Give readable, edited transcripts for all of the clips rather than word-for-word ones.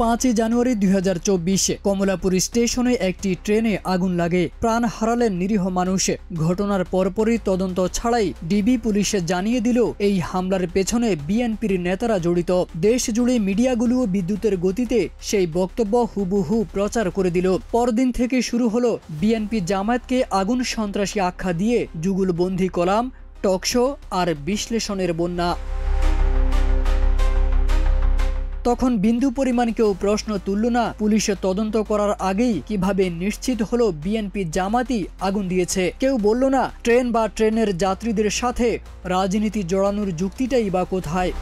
5 জানুয়ারি 2024 কমলাপুর স্টেশনে একটি ট্রেনে আগুন লাগে, প্রাণ হারালেন নিরীহ মানুষ। ঘটনার পরপরই তদন্ত ছাড়াই ডিবি পুলিশে জানিয়ে দিল এই হামলার পেছনে বিএনপির নেতারা জড়িত। দেশ জুড়ে মিডিয়াগুলোও বিদ্যুতের গতিতে সেই বক্তব্য হুবহু প্রচার করে দিল। পরদিন থেকে শুরু হলো বিএনপি জামায়াতকে আগুন সন্ত্রাসী আখ্যা দিয়ে যুগলবন্দি কলাম, টকশো আর বিশ্লেষণের বন্যা। তখন বিন্দু পরিমাণ কেউ প্রশ্ন তুলল না, পুলিশে তদন্ত করার আগেই কিভাবে নিশ্চিত হলো বিএনপি জামাতই আগুন দিয়েছে। কেউ বলল না ট্রেন বা ট্রেনের যাত্রীদের সাথে রাজনীতি জড়ানোর যুক্তিটাই বা কোথায়।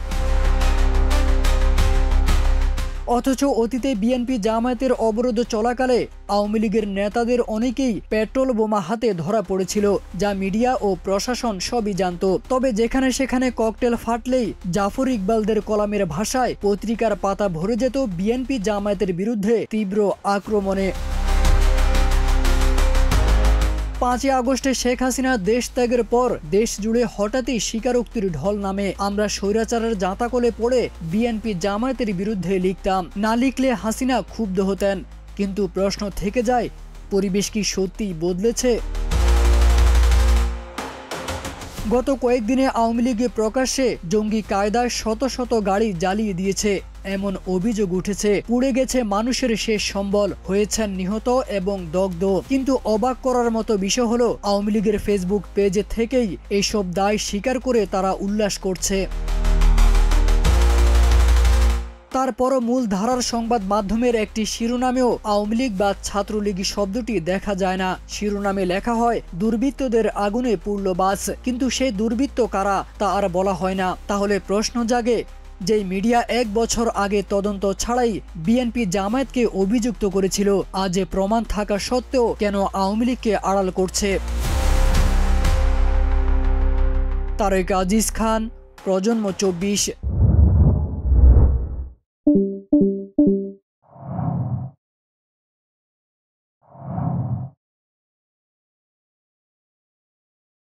অথচ অতীতে বিএনপি জামায়াতের অবরোধ চলাকালে আওয়ামী লীগের নেতাদের অনেকেই পেট্রোল বোমা হাতে ধরা পড়েছিল, যা মিডিয়া ও প্রশাসন সবই জানত। তবে যেখানে সেখানে ককটেল ফাটলেই জাফর ইকবালদের কলামের ভাষায় পত্রিকার পাতা ভরে যেত বিএনপি জামায়াতের বিরুদ্ধে তীব্র আক্রমণে। 5 আগস্টে শেখ হাসিনা দেশ ত্যাগের পর দেশ জুড়ে হঠাৎই স্বীকারোক্তির ঢল নামে। আমরা স্বৈরাচারের জাঁতাকলে পড়ে বিএনপি জামায়াতের বিরুদ্ধে লিখতাম, না লিখলে হাসিনা ক্ষুব্ধ হতেন। কিন্তু প্রশ্ন থেকে যায়, পরিবেশ কি সত্যিই বদলেছে? গত কয়েকদিনে আওয়ামী লীগে প্রকাশ্যে জঙ্গি কায়দায় শত শত গাড়ি জ্বালিয়ে দিয়েছে এমন অভিযোগ উঠেছে। পুড়ে গেছে মানুষের শেষ সম্বল, হয়েছেন নিহত এবং দগ্ধ। কিন্তু অবাক করার মতো বিষয় হলো আওয়ামী লীগের ফেসবুক পেজে থেকেই এইসব দায় স্বীকার করে তারা উল্লাস করছে। তারপরও মূল ধারার সংবাদ মাধ্যমের একটি শিরোনামেও আওয়ামী লীগ বা ছাত্রলীগ শব্দটি দেখা যায় না। শিরোনামে লেখা হয় দুর্বৃত্তদের আগুনে পুড়ল বাস, কিন্তু সেই দুর্বৃত্ত কারা তা আর বলা হয় না। তাহলে প্রশ্ন জাগে, যেই মিডিয়া 1 বছর আগে তদন্ত ছাড়াই বিএনপি জামায়াতকে অভিযুক্ত করেছিল, আজ প্রমাণ থাকা সত্ত্বেও কেন আওয়ামী লীগকে আড়াল করছে? তারেক আজিজ খান, প্রজন্ম 24।